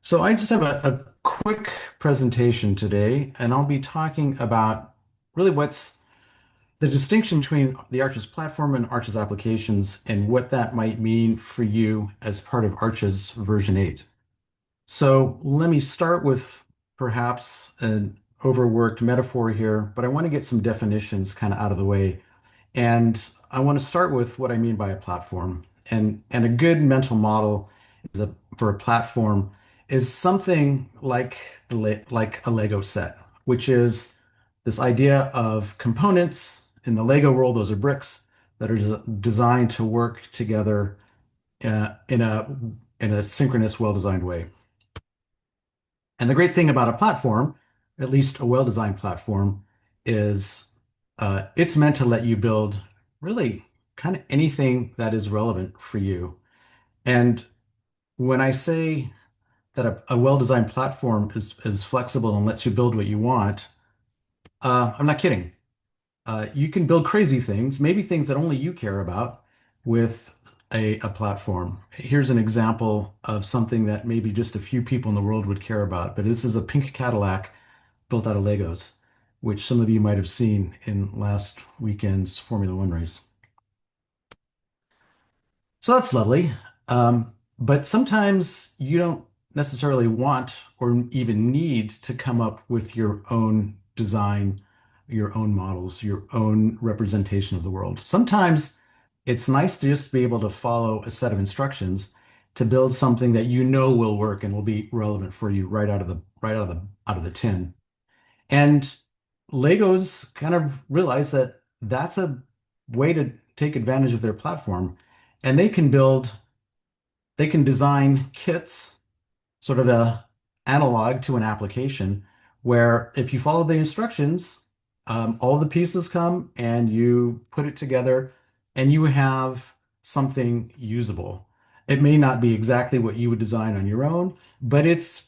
So I just have a quick presentation today, and I'll be talking about really what's the distinction between the Arches platform and Arches applications and what that might mean for you as part of Arches version 8. So let me start with perhaps an overworked metaphor here, but I want to get some definitions kind of out of the way. And I want to start with what I mean by a platform. And a good mental model for a platform is something like like a Lego set, which is this idea of components in the Lego world. Those are bricks that are designed to work together in a synchronous, well-designed way. And the great thing about a platform, at least a well-designed platform, is it's meant to let you build really kind of anything that is relevant for you. And when I say that a well-designed platform is flexible and lets you build what you want, I'm not kidding. You can build crazy things, maybe things that only you care about with a platform. Here's an example of something that maybe just a few people in the world would care about, but this is a pink Cadillac built out of Legos, which some of you might have seen in last weekend's Formula One race. So that's lovely. But sometimes you don't necessarily want or even need to come up with your own design, your own models, your own representation of the world. Sometimes it's nice to just be able to follow a set of instructions to build something that you know will work and will be relevant for you right out of the tin. And Legos kind of realize that that's a way to take advantage of their platform, and they can design kits, sort of a analog to an application, where if you follow the instructions, all the pieces come and you put it together, and you have something usable. It may not be exactly what you would design on your own, but it's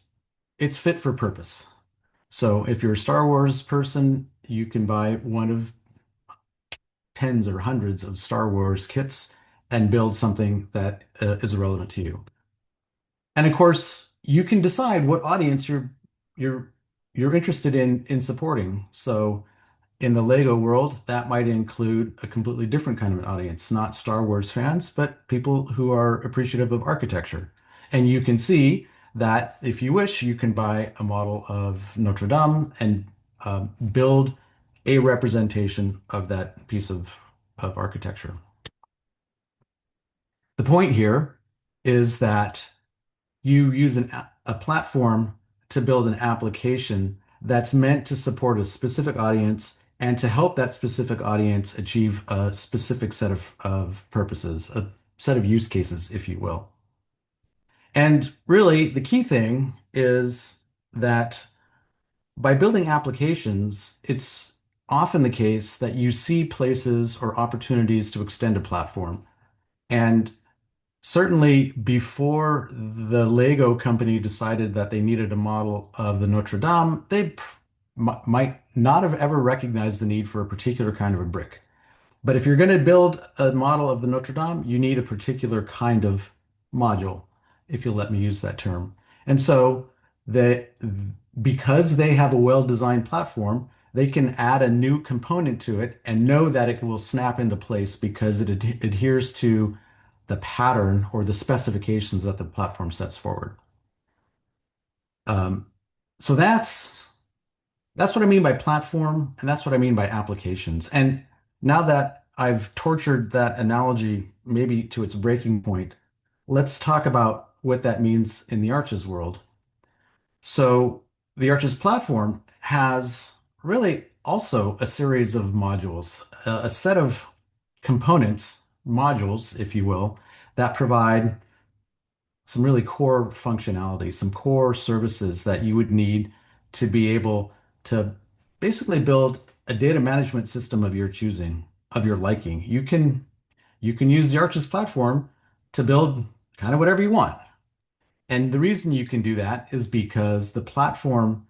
fit for purpose. So if you're a Star Wars person, you can buy one of tens or hundreds of Star Wars kits and build something that is relevant to you. And of course, you can decide what audience you're you're interested in supporting. So in the Lego world, that might include a completely different kind of an audience, not Star Wars fans, but people who are appreciative of architecture. And you can see that if you wish, you can buy a model of Notre Dame and build a representation of that piece of architecture. The point here is that you use a platform to build an application that's meant to support a specific audience and to help that specific audience achieve a specific set of purposes, a set of use cases, if you will. And really, the key thing is that by building applications, it's often the case that you see places or opportunities to extend a platform. And certainly before the Lego company decided that they needed a model of the Notre Dame, they might not have ever recognized the need for a particular kind of a brick. But if you're going to build a model of the Notre Dame, you need a particular kind of module, if you'll let me use that term. And so the because they have a well-designed platform, they can add a new component to it and know that it will snap into place because it adheres to the pattern or the specifications that the platform sets forward. Um, so that's what I mean by platform, and that's what I mean by applications. And now that I've tortured that analogy maybe to its breaking point, let's talk about what that means in the Arches world. So the Arches platform has really also a series of modules, a set of components, modules, if you will, that provide some really core functionality, some core services that you would need to be able to basically build a data management system of your choosing, of your liking. You can use the Arches platform to build kind of whatever you want. And the reason you can do that is because the platform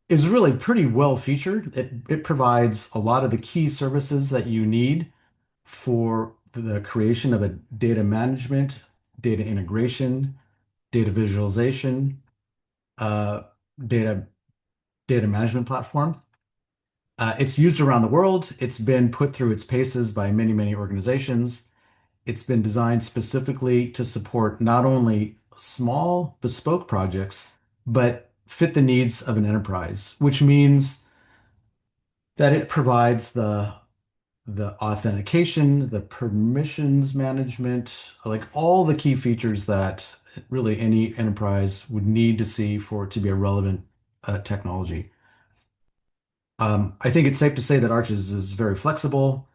is really pretty well featured. It provides a lot of the key services that you need for the creation of a data management, data integration, data visualization, uh, data data management platform. It's used around the world. It's been put through its paces by many, many organizations. It's been designed specifically to support not only small bespoke projects, but fit the needs of an enterprise, which means that it provides the authentication, the permissions management, like all the key features that really any enterprise would need to see for it to be a relevant technology. I think it's safe to say that Arches is very flexible.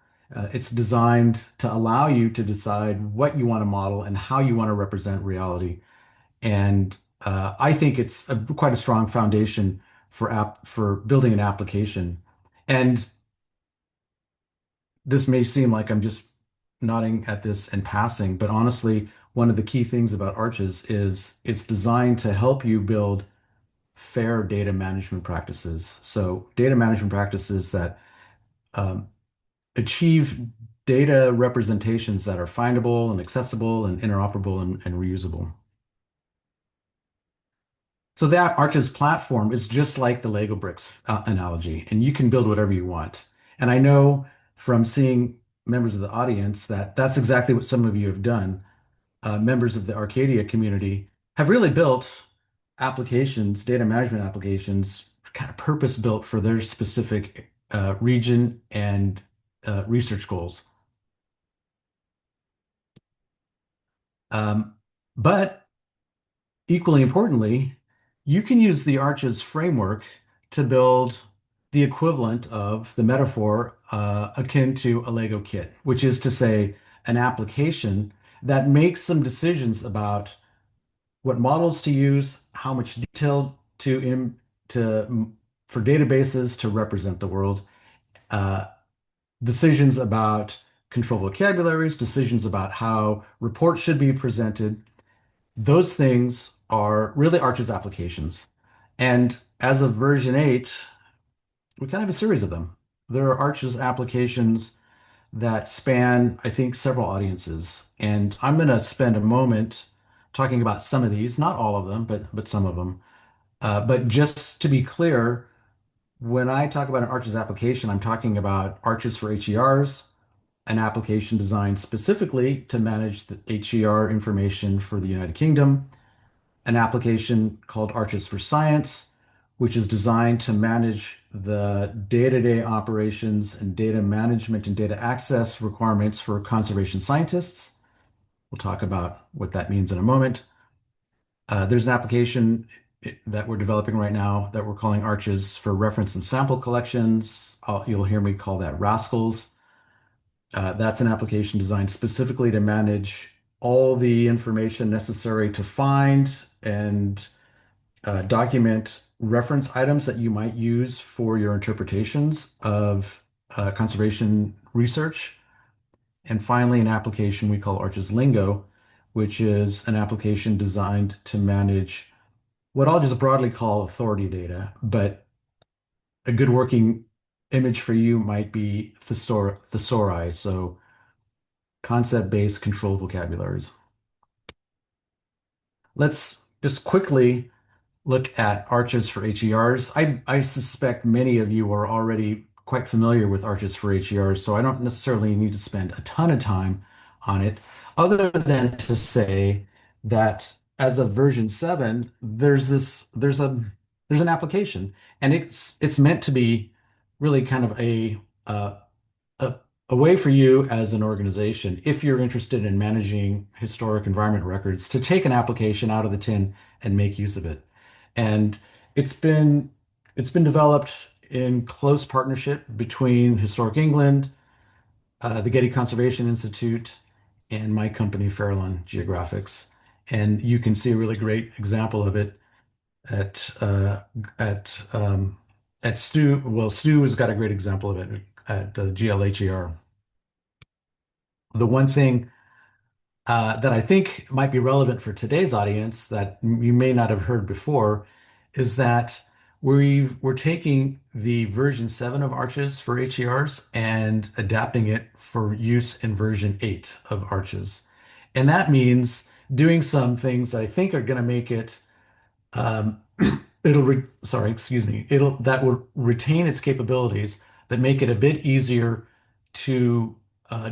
It's designed to allow you to decide what you want to model and how you want to represent reality. And I think it's quite a strong foundation for building an application. And this may seem like I'm just nodding at this and passing, but honestly, one of the key things about Arches is it's designed to help you build fair data management practices. So data management practices that um, achieve data representations that are findable and accessible and interoperable and reusable. So that Arches platform is just like the Lego bricks analogy, and you can build whatever you want. And I know from seeing members of the audience that that's exactly what some of you have done. Members of the Arcadia community have really built applications, data management applications, kind of purpose built for their specific region and research goals. Um, but equally importantly, you can use the Arches framework to build the equivalent of the metaphor akin to a Lego kit, which is to say, an application that makes some decisions about what models to use, how much detail to for databases to represent the world, uh, decisions about control vocabularies, decisions about how reports should be presented. Those things are really Arch's applications. And as of version 8, we kind of have a series of them. There are Arch's applications that span, I think, several audiences. And I'm going to spend a moment talking about some of these, not all of them, but some of them. But just to be clear, when I talk about an Arches application, I'm talking about Arches for HERs, an application designed specifically to manage the HER information for the United Kingdom, an application called Arches for Science, which is designed to manage the day-to-day operations and data management and data access requirements for conservation scientists. We'll talk about what that means in a moment. There's an application that we're developing right now that we're calling Arches for reference and sample collections. You'll hear me call that Rascals. That's an application designed specifically to manage all the information necessary to find and document reference items that you might use for your interpretations of conservation research. And finally, an application we call Arches Lingo, which is an application designed to manage what I'll just broadly call authority data, but a good working image for you might be thesauri, so concept-based control vocabularies. Let's just quickly look at arches for HERs. I suspect many of you are already quite familiar with arches for HERs, so I don't necessarily need to spend a ton of time on it, other than to say that as of version 7, there's an application, and it's meant to be really kind of a, a way for you as an organization, if you're interested in managing historic environment records, to take an application out of the tin and make use of it. And it's been it's been developed in close partnership between Historic England, the Getty Conservation Institute, and my company, Farallon Geographics. And you can see a really great example of it at at at Stu. Well, Stu has got a great example of it at GLHER. The one thing that I think might be relevant for today's audience that you may not have heard before is that we're taking the version 7 of Arches for HERs and adapting it for use in version 8 of Arches. And that means doing some things that I think are going to make it sorry, excuse me, it'll that will retain its capabilities that make it a bit easier to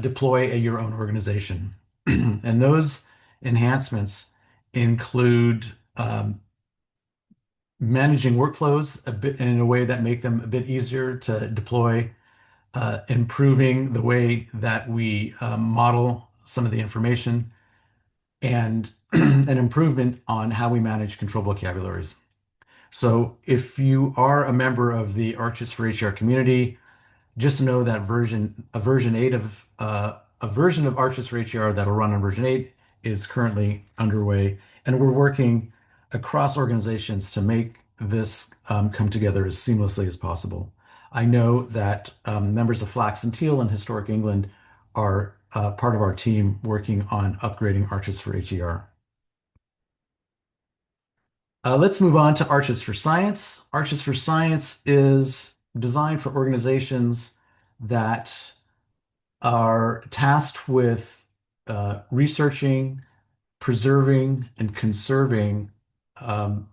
deploy at your own organization. And those enhancements include managing workflows a bit in a way that make them a bit easier to deploy, improving the way that we model some of the information, and an improvement on how we manage control vocabularies. So if you are a member of the Arches for HR community, just know that a version of Arches for HR that'll run on version 8 is currently underway, and we're working across organizations to make this come together as seamlessly as possible. I know that members of Flax and Teal in Historic England are part of our team working on upgrading Arches for HER. Let's move on to Arches for Science. Arches for Science is designed for organizations that are tasked with researching, preserving, and conserving um,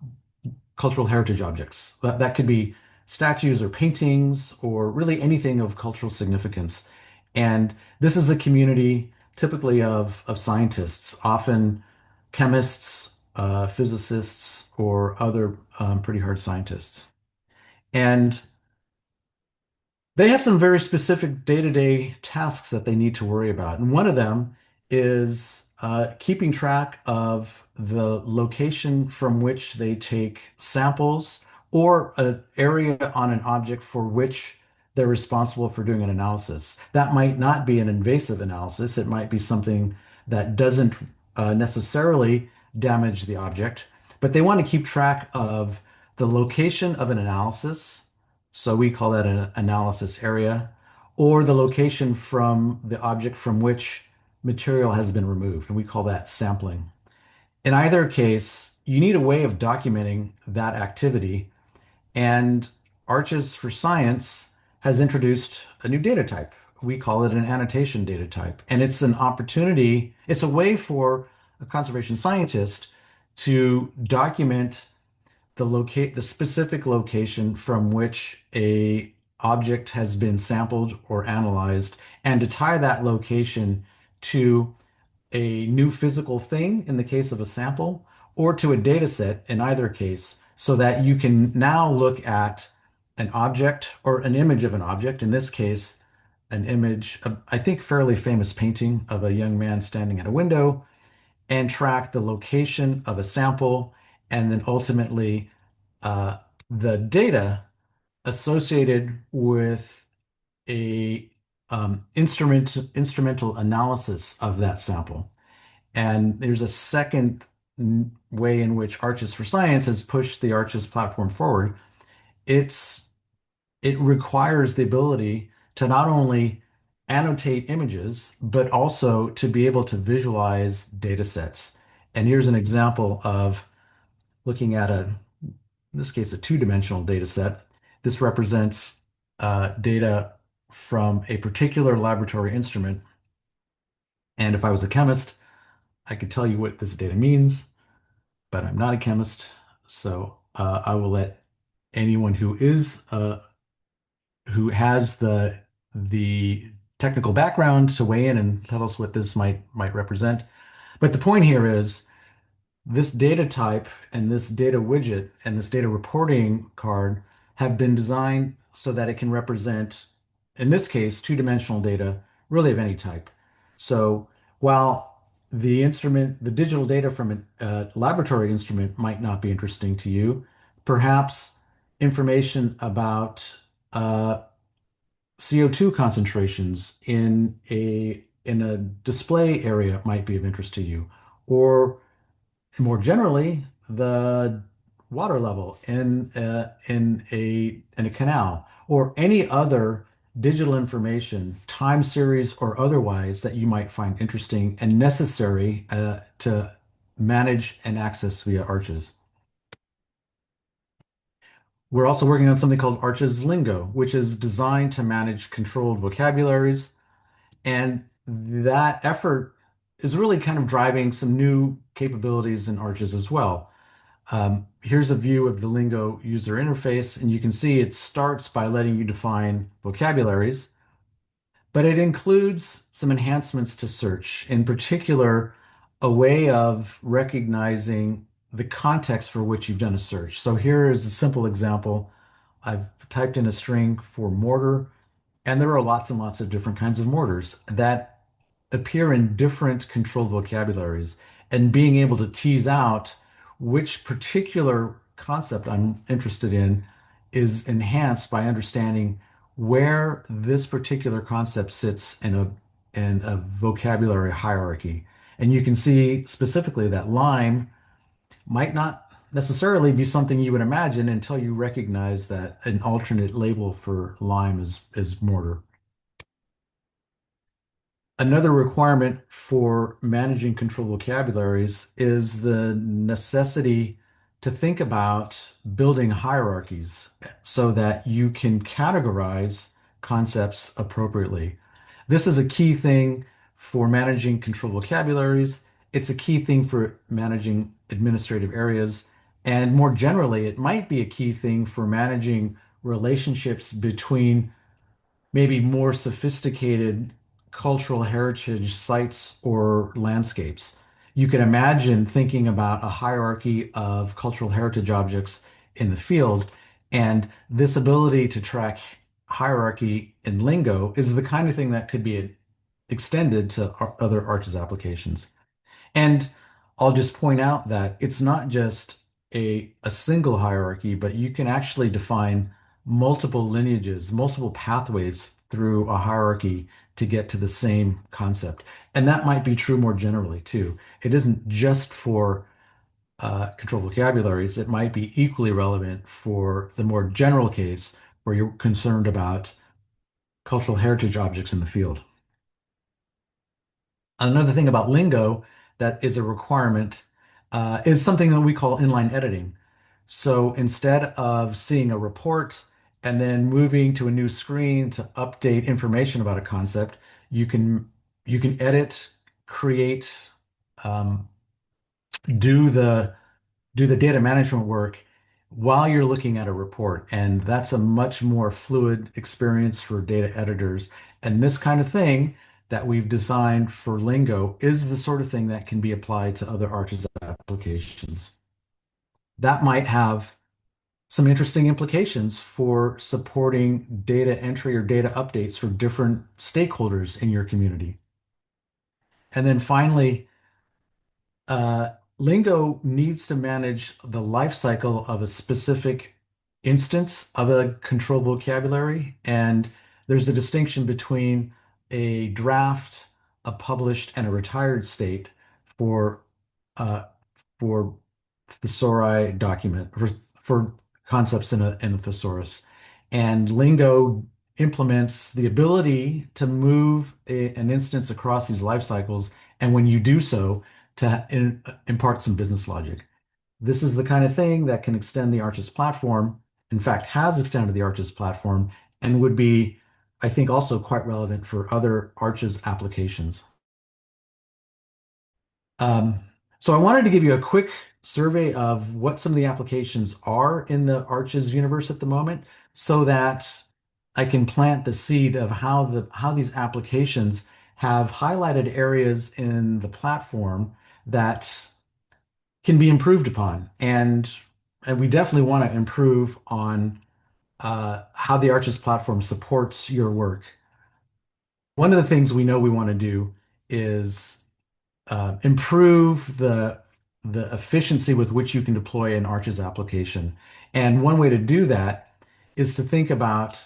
cultural heritage objects. That could be statues or paintings or really anything of cultural significance. And this is a community typically of scientists, often chemists, physicists, or other pretty hard scientists. And they have some very specific day-to-day tasks that they need to worry about. And one of them is keeping track of the location from which they take samples or an area on an object for which they're responsible for doing an analysis. That might not be an invasive analysis. It might be something that doesn't necessarily damage the object, but they want to keep track of the location of an analysis, so we call that an analysis area, or the location from the object from which material has been removed, and we call that sampling. In either case, you need a way of documenting that activity, and Arches for Science has introduced a new data type. We call it an annotation data type, and it's an opportunity, it's a way for a conservation scientist to document the specific location from which a object has been sampled or analyzed, and to tie that location to a new physical thing in the case of a sample, or to a data set in either case, so that you can now look at an object or an image of an object, in this case, an image of, I think, fairly famous painting of a young man standing at a window, and track the location of a sample, and then ultimately uh, the data associated with a instrumental analysis of that sample. And there's a second way in which Arches for Science has pushed the Arches platform forward. It's it requires the ability to not only annotate images, but also to be able to visualize data sets. And here's an example of looking at in this case, a two-dimensional data set. This represents data from a particular laboratory instrument. And if I was a chemist, I could tell you what this data means, but I'm not a chemist. So I will let anyone who has the technical background to weigh in and tell us what this might represent. But the point here is this data type and this data widget and this data reporting card have been designed so that it can represent, in this case, two-dimensional data, really of any type. So while the digital data from a laboratory instrument might not be interesting to you, perhaps information about CO2 concentrations in a display area might be of interest to you, or more generally, the water level in a canal, or any other digital information, time series or otherwise, that you might find interesting and necessary to manage and access via Arches. We're also working on something called Arches Lingo, which is designed to manage controlled vocabularies. And that effort is really kind of driving some new capabilities in Arches as well. Here's a view of the Lingo user interface, and you can see it starts by letting you define vocabularies, but it includes some enhancements to search, in particular, a way of recognizing the context for which you've done a search. So here is a simple example. I've typed in a string for mortar, and there are lots and lots of different kinds of mortars that appear in different controlled vocabularies. And being able to tease out which particular concept I'm interested in is enhanced by understanding where this particular concept sits in a vocabulary hierarchy. And you can see specifically that lime might not necessarily be something you would imagine until you recognize that an alternate label for lime is mortar. Another requirement for managing controlled vocabularies is the necessity to think about building hierarchies so that you can categorize concepts appropriately. This is a key thing for managing controlled vocabularies. It's a key thing for managing administrative areas. And more generally, it might be a key thing for managing relationships between maybe more sophisticated cultural heritage sites or landscapes. You can imagine thinking about a hierarchy of cultural heritage objects in the field, and this ability to track hierarchy in Lingo is the kind of thing that could be extended to other Arches applications. And I'll just point out that it's not just a single hierarchy, but you can actually define multiple lineages, multiple pathways through a hierarchy to get to the same concept. And that might be true more generally too. It isn't just for controlled vocabularies. It might be equally relevant for the more general case where you're concerned about cultural heritage objects in the field. Another thing about Lingo that is a requirement is something that we call inline editing. So instead of seeing a report and then moving to a new screen to update information about a concept, you can you can edit, create, um, do the data management work while you're looking at a report. And that's a much more fluid experience for data editors. And this kind of thing that we've designed for Lingo is the sort of thing that can be applied to other Arches applications. That might have some interesting implications for supporting data entry or data updates for different stakeholders in your community. And then finally, uh, Lingo needs to manage the life cycle of a specific instance of a controlled vocabulary. And there's a distinction between a draft, a published, and a retired state for uh, for thesauri document for concepts in a thesaurus. And Lingo implements the ability to move an instance across these life cycles. And when you do so, to impart some business logic. This is the kind of thing that can extend the Arches platform, in fact, has extended the Arches platform, and would be, I think, also quite relevant for other Arches applications. Um, so I wanted to give you a quick survey of what some of the applications are in the Arches universe at the moment, so that I can plant the seed of how these applications have highlighted areas in the platform that can be improved upon. And we definitely want to improve on how the Arches platform supports your work. One of the things we know we want to do is improve the efficiency with which you can deploy an Arches application. And one way to do that is to think about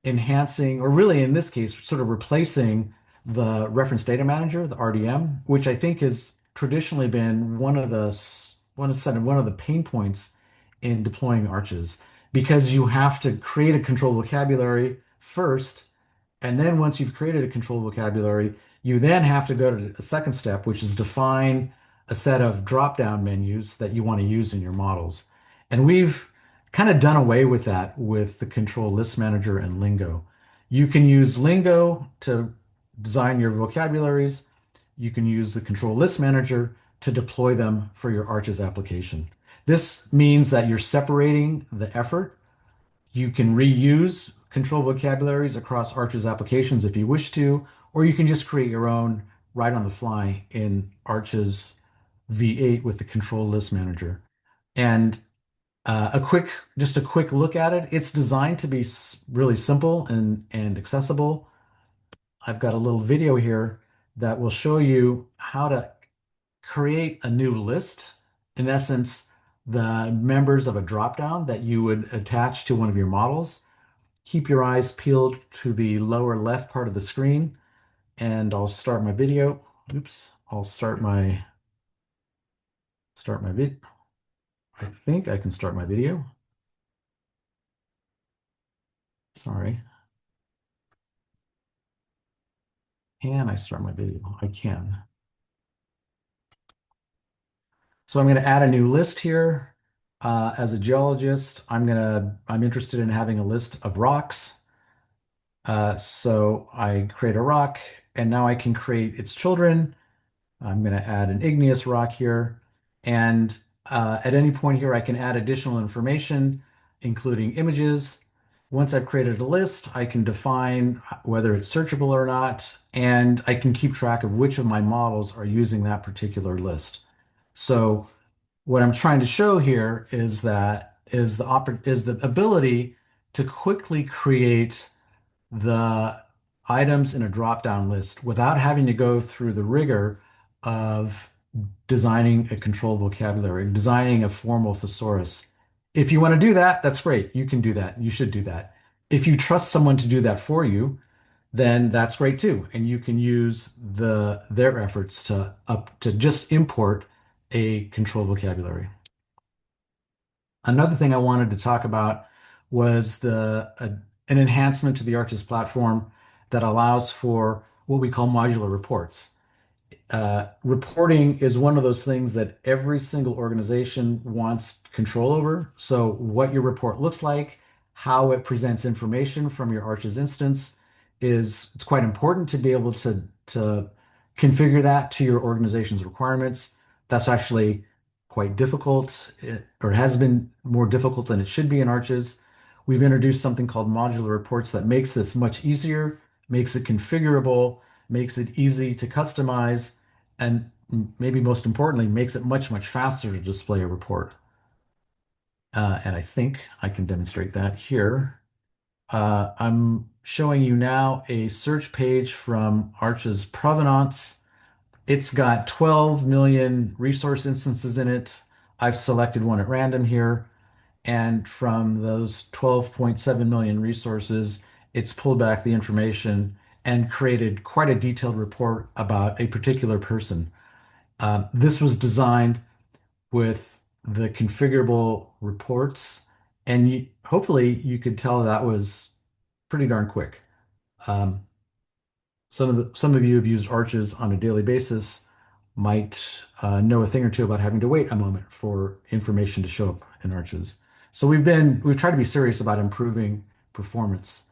enhancing, or really in this case, sort of replacing the reference data manager, the RDM, which I think has traditionally been one of the pain points in deploying Arches, because you have to create a controlled vocabulary first, and then once you've created a controlled vocabulary, you then have to go to a second step, which is define a set of drop-down menus that you want to use in your models. And we've kind of done away with that with the control list manager and Lingo. You can use Lingo to design your vocabularies. You can use the control list manager to deploy them for your Arches application. This means that you're separating the effort. You can reuse control vocabularies across Arch's applications if you wish to, or you can just create your own right on the fly in Arch's V8 with the control list manager. And just a quick look at it. It's designed to be really simple and accessible. I've got a little video here that will show you how to create a new list. In essence, the members of a dropdown that you would attach to one of your models. Keep your eyes peeled to the lower left part of the screen, and I'll start my video. Oops, I'll start my vid. I think I can start my video. Sorry. Can I start my video? I can. So I'm going to add a new list here. As a geologist, I'm interested in having a list of rocks. So I create a rock, and now I can create its children. I'm going to add an igneous rock here. And at any point here, I can add additional information, including images. Once I've created a list, I can define whether it's searchable or not, and I can keep track of which of my models are using that particular list. So what I'm trying to show here is the ability to quickly create the items in a drop-down list without having to go through the rigor of designing a controlled vocabulary, designing a formal thesaurus. If you want to do that, that's great. You can do that. You should do that. If you trust someone to do that for you, then that's great too. And you can use their efforts to just import a controlled vocabulary. Another thing I wanted to talk about was an enhancement to the Arches platform that allows for what we call modular reports. Reporting is one of those things that every single organization wants control over. So what your report looks like, how it presents information from your Arches instance it's quite important to be able to configure that to your organization's requirements. That's actually quite difficult, or has been more difficult than it should be in Arches. We've introduced something called modular reports that makes this much easier, makes it configurable, makes it easy to customize, and maybe most importantly, makes it much, much faster to display a report. And I think I can demonstrate that here. I'm showing you now a search page from Arches Provenance. It's got 12 million resource instances in it. I've selected one at random here. And from those 12.7 million resources, it's pulled back the information and created quite a detailed report about a particular person. This was designed with the configurable reports, and hopefully you could tell that was pretty darn quick. Um, some of you have used Arches on a daily basis, might know a thing or two about having to wait a moment for information to show up in Arches. So we've tried to be serious about improving performance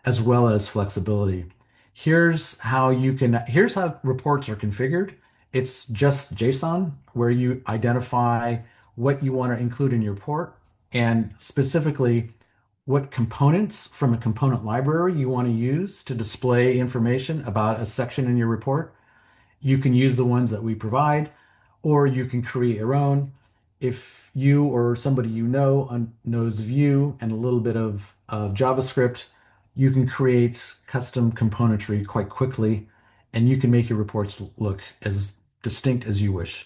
as well as flexibility. Here's how reports are configured. It's just JSON where you identify what you want to include in your report and specifically what components from a component library you want to use to display information about a section in your report. You can use the ones that we provide, or you can create your own. If you or somebody you know knows Vue and a little bit of JavaScript, you can create custom componentry quite quickly, and you can make your reports look as distinct as you wish.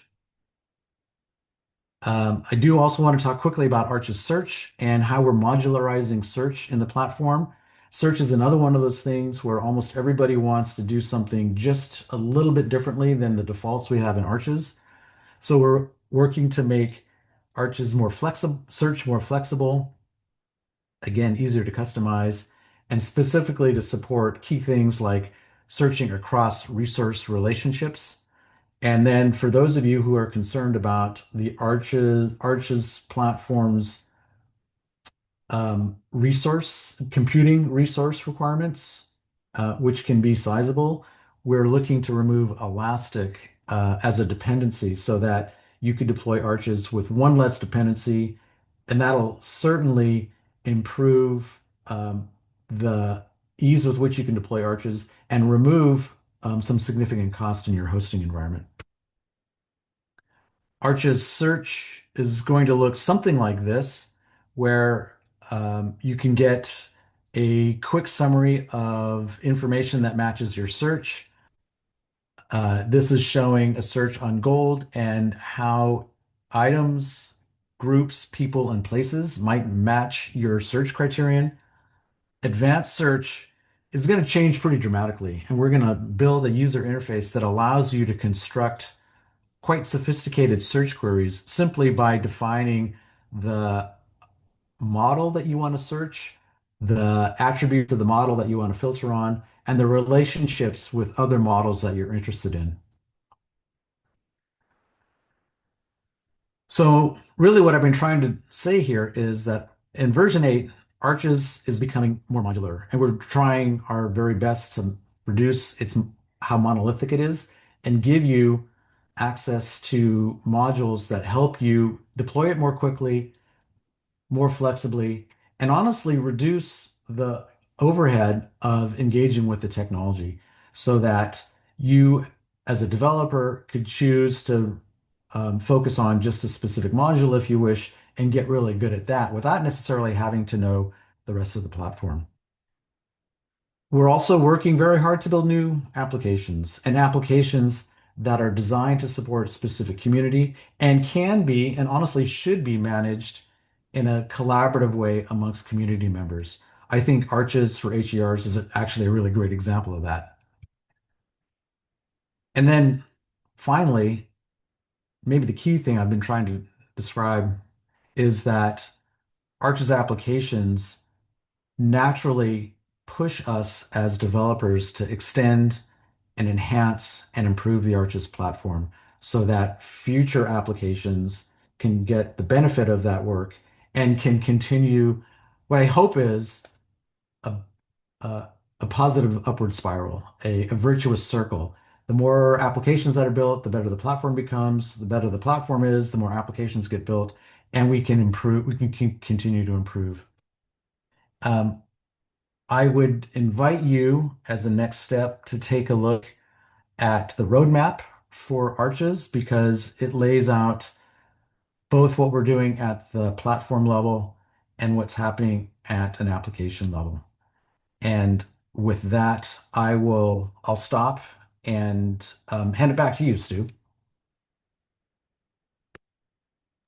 I do also want to talk quickly about Arches Search and how we're modularizing search in the platform. Search is another one of those things where almost everybody wants to do something just a little bit differently than the defaults we have in Arches. So we're working to make Arches more flexible, search more flexible, again, easier to customize, and specifically to support key things like searching across resource relationships. And then for those of you who are concerned about the Arches platform's computing resource requirements, which can be sizable, we're looking to remove Elastic as a dependency so that you could deploy Arches with one less dependency, and that'll certainly improve the ease with which you can deploy Arches and remove some significant cost in your hosting environment. Arch's search is going to look something like this, where you can get a quick summary of information that matches your search. This is showing a search on gold and how items, groups, people, and places might match your search criterion. Advanced search is going to change pretty dramatically, and we're going to build a user interface that allows you to construct quite sophisticated search queries simply by defining the model that you want to search, the attributes of the model that you want to filter on, and the relationships with other models that you're interested in. So really what I've been trying to say here is that in version 8, Arches is becoming more modular, and we're trying our very best to reduce how monolithic it is and give you access to modules that help you deploy it more quickly, more flexibly, and honestly reduce the overhead of engaging with the technology so that you, as a developer, could choose to focus on just a specific module if you wish and get really good at that without necessarily having to know the rest of the platform. We're also working very hard to build new applications and applications that are designed to support specific community and can be, and honestly should be managed in a collaborative way amongst community members. I think Arches for HERs is actually a really great example of that. And then finally, maybe the key thing I've been trying to describe is that Arches applications naturally push us as developers to extend and enhance and improve the Arches platform so that future applications can get the benefit of that work and can continue what I hope is a, a positive upward spiral, a virtuous circle. The more applications that are built, the better the platform becomes. The better the platform is, the more applications get built, and we can improve, we can continue to improve. Um, I would invite you as a next step to take a look at the roadmap for Arches because it lays out both what we're doing at the platform level and what's happening at an application level. And with that, I'll stop and hand it back to you, Stu.